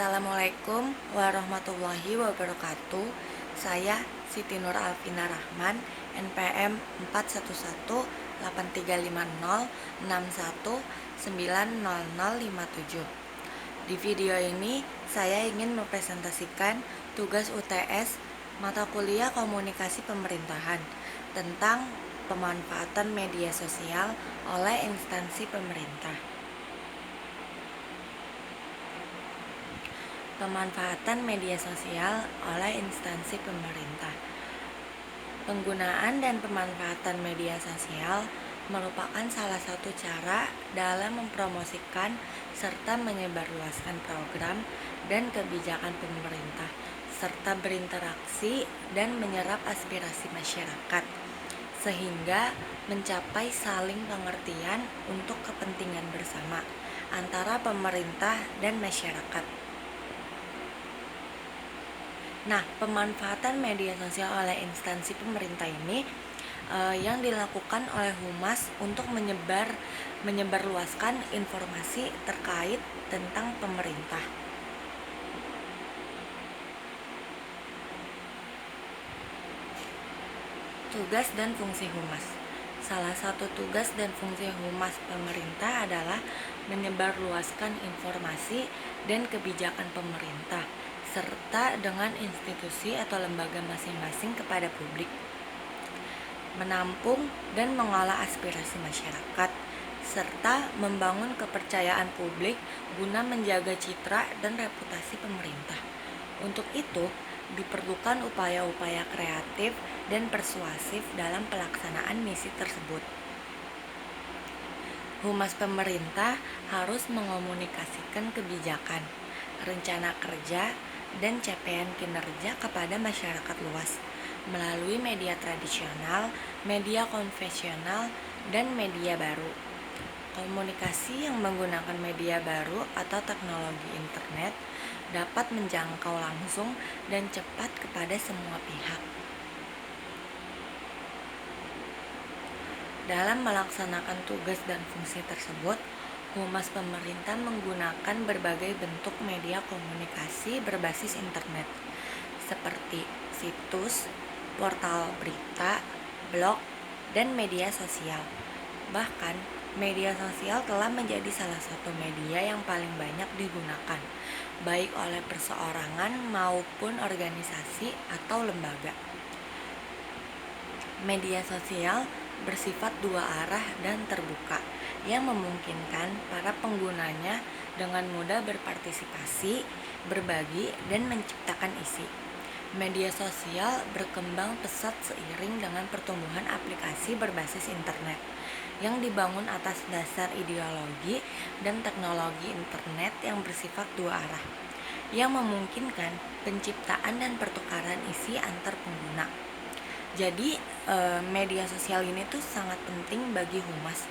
Assalamualaikum warahmatullahi wabarakatuh. Saya Siti Nur Alvina Rahman, NPM 4130835061900057. Di video ini saya ingin mempresentasikan tugas UTS mata kuliah Komunikasi Pemerintahan tentang pemanfaatan media sosial oleh instansi pemerintah. Pemanfaatan media sosial oleh instansi pemerintah. Penggunaan dan pemanfaatan media sosial merupakan salah satu cara dalam mempromosikan serta menyebarluaskan program dan kebijakan pemerintah, serta berinteraksi dan menyerap aspirasi masyarakat, sehingga mencapai saling pengertian untuk kepentingan bersama antara pemerintah dan masyarakat. Nah, pemanfaatan media sosial oleh instansi pemerintah ini yang dilakukan oleh Humas untuk menyebarluaskan informasi terkait tentang pemerintah. Tugas dan fungsi Humas. Salah satu tugas dan fungsi Humas pemerintah adalah menyebarluaskan informasi dan kebijakan pemerintah serta dengan institusi atau lembaga masing-masing kepada publik, menampung dan mengolah aspirasi masyarakat, serta membangun kepercayaan publik guna menjaga citra dan reputasi pemerintah. Untuk itu, diperlukan upaya-upaya kreatif dan persuasif dalam pelaksanaan misi tersebut. Humas pemerintah harus mengomunikasikan kebijakan, rencana kerja, dan capaian kinerja kepada masyarakat luas melalui media tradisional, media konvensional, dan media baru. Komunikasi yang menggunakan media baru atau teknologi internet dapat menjangkau langsung dan cepat kepada semua pihak. Dalam melaksanakan tugas dan fungsi tersebut, Humas pemerintah menggunakan berbagai bentuk media komunikasi berbasis internet, seperti situs, portal berita, blog, dan media sosial. Bahkan, media sosial telah menjadi salah satu media yang paling banyak digunakan, baik oleh perseorangan maupun organisasi atau lembaga. Media sosial bersifat dua arah dan terbuka, yang memungkinkan para penggunanya dengan mudah berpartisipasi, berbagi, dan menciptakan isi. Media sosial berkembang pesat seiring dengan pertumbuhan aplikasi berbasis internet yang dibangun atas dasar ideologi dan teknologi internet yang bersifat dua arah, yang memungkinkan penciptaan dan pertukaran isi antar pengguna. Jadi, media sosial ini tuh sangat penting bagi Humas.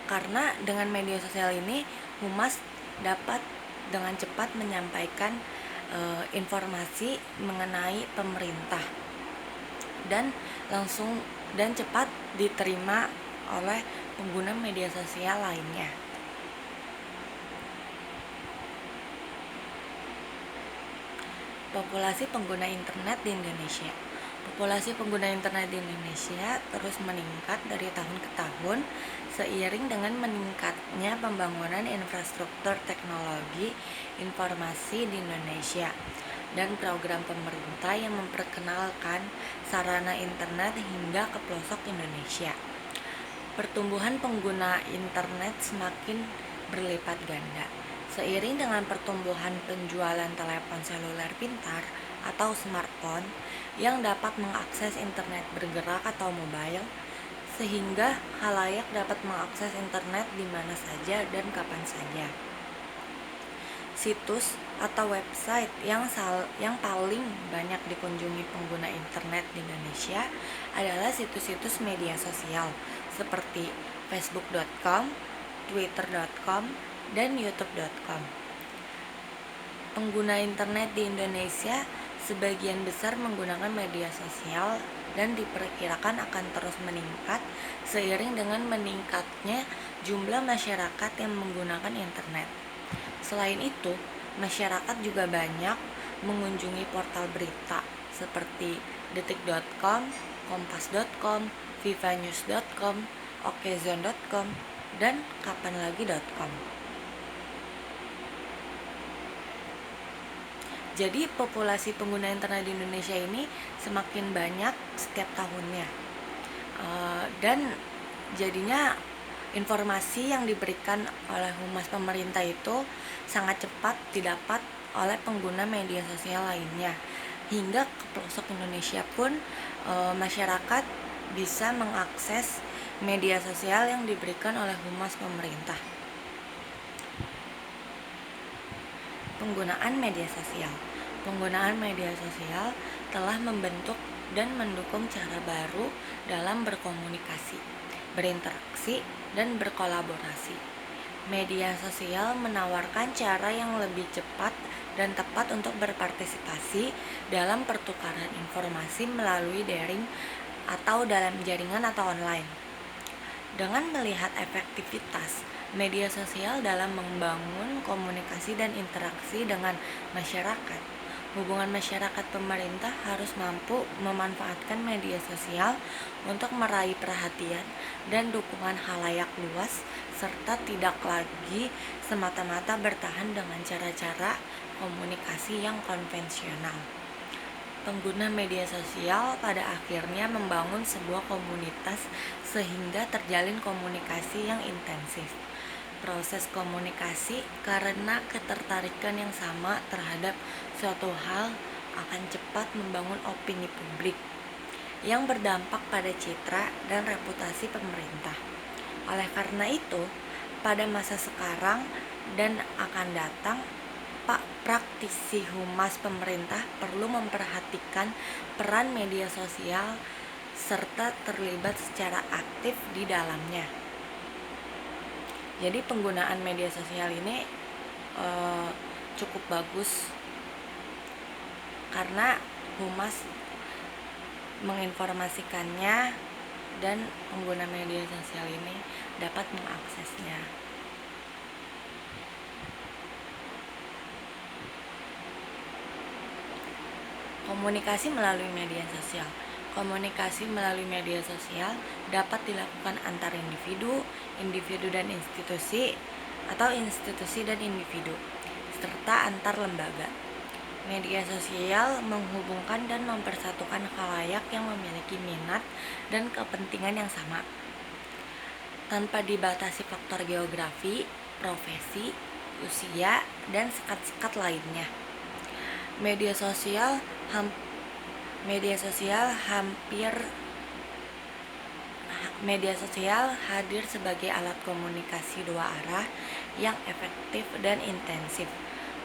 Karena dengan media sosial ini Humas dapat dengan cepat menyampaikan informasi mengenai pemerintah dan langsung dan cepat diterima oleh pengguna media sosial lainnya. Populasi pengguna internet di Indonesia. Populasi pengguna internet di Indonesia terus meningkat dari tahun ke tahun seiring dengan meningkatnya pembangunan infrastruktur teknologi informasi di Indonesia dan program pemerintah yang memperkenalkan sarana internet hingga ke pelosok Indonesia. Pertumbuhan pengguna internet semakin berlipat ganda seiring dengan pertumbuhan penjualan telepon seluler pintar atau smartphone yang dapat mengakses internet bergerak atau mobile, sehingga khalayak dapat mengakses internet di mana saja dan kapan saja. Situs atau website yang paling banyak dikunjungi pengguna internet di Indonesia adalah situs-situs media sosial seperti facebook.com, twitter.com, dan youtube.com. Pengguna internet di Indonesia sebagian besar menggunakan media sosial dan diperkirakan akan terus meningkat seiring dengan meningkatnya jumlah masyarakat yang menggunakan internet. Selain itu, Masyarakat juga banyak mengunjungi portal berita seperti detik.com, kompas.com, vivanews.com, okezone.com, dan kapanlagi.com. Jadi populasi pengguna internet di Indonesia ini semakin banyak setiap tahunnya. Dan jadinya informasi yang diberikan oleh humas pemerintah itu sangat cepat didapat oleh pengguna media sosial lainnya. Hingga ke pelosok Indonesia pun masyarakat bisa mengakses media sosial yang diberikan oleh humas pemerintah. Penggunaan media sosial. Penggunaan media sosial telah membentuk dan mendukung cara baru dalam berkomunikasi, berinteraksi, dan berkolaborasi. Media sosial menawarkan cara yang lebih cepat dan tepat untuk berpartisipasi dalam pertukaran informasi melalui daring atau dalam jaringan atau online. Dengan melihat efektivitas media sosial dalam membangun komunikasi dan interaksi dengan masyarakat, hubungan masyarakat pemerintah harus mampu memanfaatkan media sosial untuk meraih perhatian dan dukungan khalayak luas, serta tidak lagi semata-mata bertahan dengan cara-cara komunikasi yang konvensional. Pengguna media sosial pada akhirnya membangun sebuah komunitas sehingga terjalin komunikasi yang intensif. Proses komunikasi karena ketertarikan yang sama terhadap suatu hal akan cepat membangun opini publik yang berdampak pada citra dan reputasi pemerintah. Oleh karena itu, pada masa sekarang dan akan datang, praktisi humas pemerintah perlu memperhatikan peran media sosial serta terlibat secara aktif di dalamnya. Jadi penggunaan media sosial ini cukup bagus karena humas menginformasikannya dan pengguna media sosial ini dapat mengaksesnya. Komunikasi melalui media sosial. Komunikasi melalui media sosial dapat dilakukan antar individu, individu dan institusi, atau institusi dan individu, serta antar lembaga. Media sosial menghubungkan dan mempersatukan khalayak yang memiliki minat dan kepentingan yang sama, tanpa dibatasi faktor geografi, profesi, usia, dan sekat-sekat lainnya. Media sosial hadir sebagai alat komunikasi dua arah yang efektif dan intensif.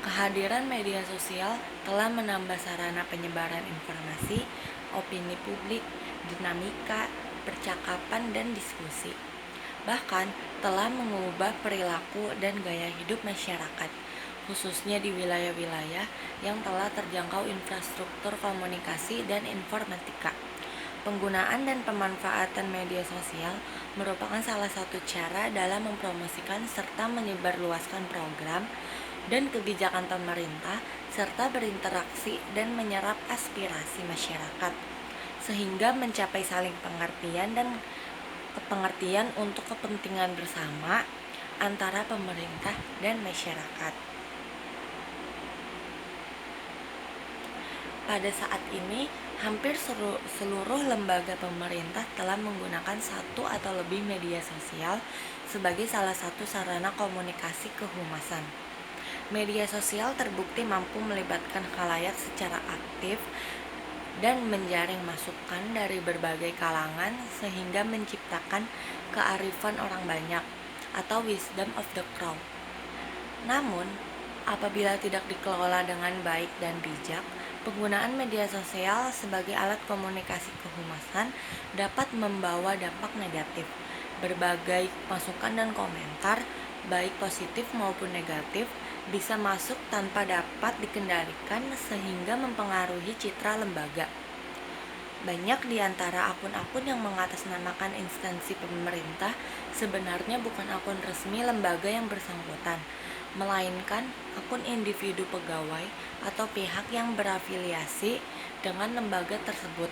Kehadiran media sosial telah menambah sarana penyebaran informasi, opini publik, dinamika, percakapan, dan diskusi. Bahkan telah mengubah perilaku dan gaya hidup masyarakat, khususnya di wilayah-wilayah yang telah terjangkau infrastruktur komunikasi dan informatika. Penggunaan dan pemanfaatan media sosial merupakan salah satu cara dalam mempromosikan serta menyebarluaskan program dan kebijakan pemerintah, serta berinteraksi dan menyerap aspirasi masyarakat, sehingga mencapai saling pengertian untuk kepentingan bersama antara pemerintah dan masyarakat. Pada saat ini, hampir seluruh lembaga pemerintah telah menggunakan satu atau lebih media sosial sebagai salah satu sarana komunikasi kehumasan. Media sosial terbukti mampu melibatkan khalayak secara aktif dan menjaring masukan dari berbagai kalangan sehingga menciptakan kearifan orang banyak atau wisdom of the crowd. Namun, apabila tidak dikelola dengan baik dan bijak, penggunaan media sosial sebagai alat komunikasi kehumasan dapat membawa dampak negatif. Berbagai masukan dan komentar, baik positif maupun negatif, bisa masuk tanpa dapat dikendalikan sehingga mempengaruhi citra lembaga. Banyak di antara akun-akun yang mengatasnamakan instansi pemerintah sebenarnya bukan akun resmi lembaga yang bersangkutan. melainkan akun individu pegawai atau pihak yang berafiliasi dengan lembaga tersebut.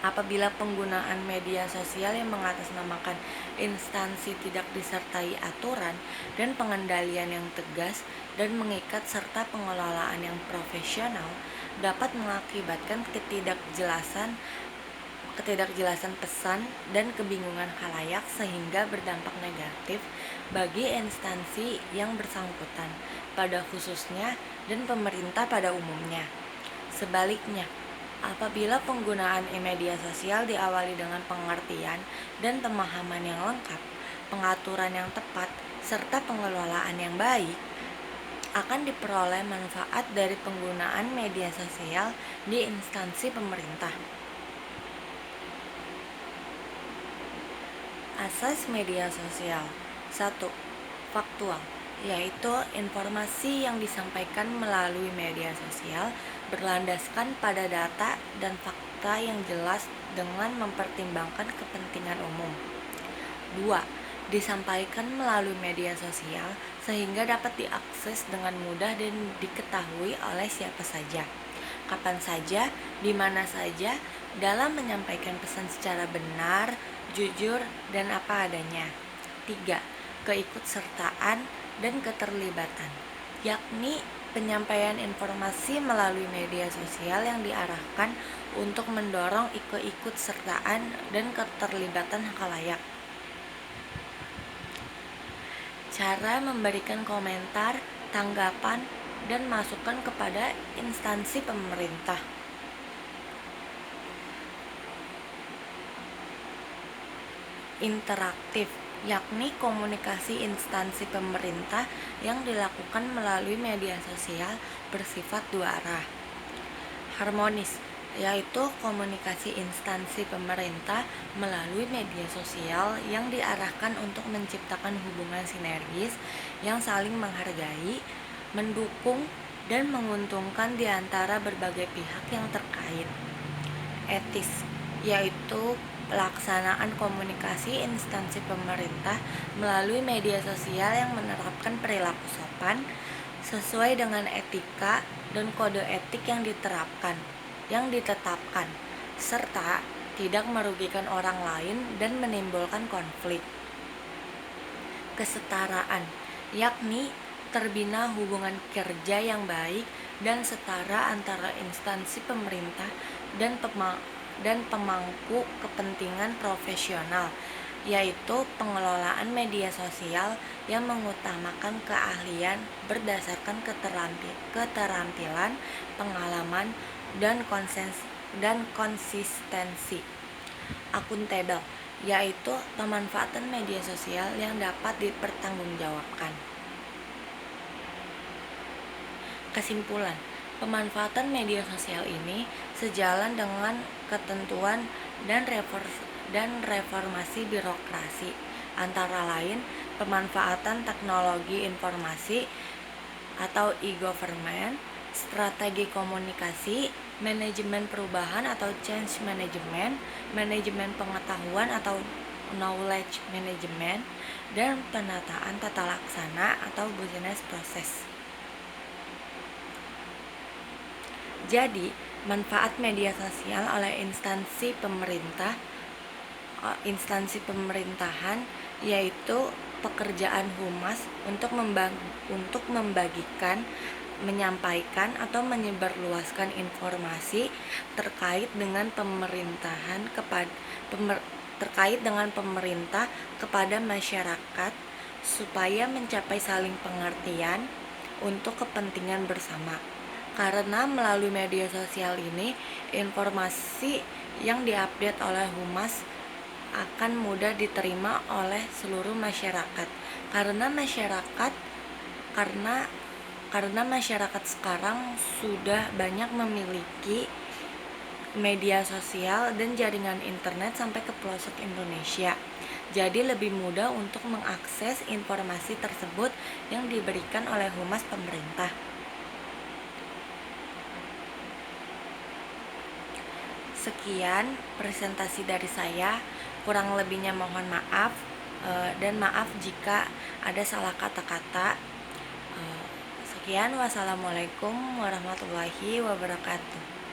Apabila penggunaan media sosial yang mengatasnamakan instansi tidak disertai aturan dan pengendalian yang tegas dan mengikat serta pengelolaan yang profesional, dapat mengakibatkan ketidakjelasan pesan dan kebingungan khalayak sehingga berdampak negatif bagi instansi yang bersangkutan pada khususnya dan pemerintah pada umumnya. Sebaliknya, apabila penggunaan media sosial diawali dengan pengertian dan pemahaman yang lengkap, pengaturan yang tepat, serta pengelolaan yang baik, akan diperoleh manfaat dari penggunaan media sosial di instansi pemerintah. Asas media sosial. 1. Faktual, yaitu informasi yang disampaikan melalui media sosial berlandaskan pada data dan fakta yang jelas dengan mempertimbangkan kepentingan umum. 2. Disampaikan melalui media sosial sehingga dapat diakses dengan mudah dan diketahui oleh siapa saja, kapan saja, di mana saja, dalam menyampaikan pesan secara benar, jujur, dan apa adanya. 3. Keikutsertaan dan keterlibatan, yakni penyampaian informasi melalui media sosial yang diarahkan untuk mendorong keikutsertaan dan keterlibatan khalayak. Cara memberikan komentar, tanggapan, dan masukan kepada instansi pemerintah. Interaktif, yakni komunikasi instansi pemerintah yang dilakukan melalui media sosial bersifat dua arah. Harmonis, yaitu komunikasi instansi pemerintah melalui media sosial yang diarahkan untuk menciptakan hubungan sinergis yang saling menghargai, mendukung, dan menguntungkan di antara berbagai pihak yang terkait. Etis, yaitu pelaksanaan komunikasi instansi pemerintah melalui media sosial yang menerapkan perilaku sopan sesuai dengan etika dan kode etik yang ditetapkan, serta tidak merugikan orang lain dan menimbulkan konflik. Kesetaraan, yakni terbina hubungan kerja yang baik dan setara antara instansi pemerintah dan pemangku kepentingan profesional, yaitu pengelolaan media sosial yang mengutamakan keahlian berdasarkan keterampilan, pengalaman, dan konsistensi. Akuntabel, yaitu pemanfaatan media sosial yang dapat dipertanggungjawabkan. Kesimpulan, pemanfaatan media sosial ini sejalan dengan ketentuan dan reformasi birokrasi, antara lain pemanfaatan teknologi informasi atau e-government, strategi komunikasi, manajemen perubahan atau change management, manajemen pengetahuan atau knowledge management, dan penataan tata laksana atau business process. Jadi, manfaat media sosial oleh instansi pemerintahan yaitu pekerjaan humas untuk membagikan, menyampaikan atau menyebarluaskan informasi terkait dengan pemerintah kepada masyarakat supaya mencapai saling pengertian untuk kepentingan bersama. Karena melalui media sosial ini, informasi yang diupdate oleh humas akan mudah diterima oleh seluruh masyarakat. Karena masyarakat sekarang sudah banyak memiliki media sosial dan jaringan internet sampai ke pelosok Indonesia. Jadi lebih mudah untuk mengakses informasi tersebut yang diberikan oleh humas pemerintah. Sekian presentasi dari saya, kurang lebihnya mohon maaf. dan maaf jika ada salah kata-kata. Sekian, wassalamualaikum warahmatullahi wabarakatuh.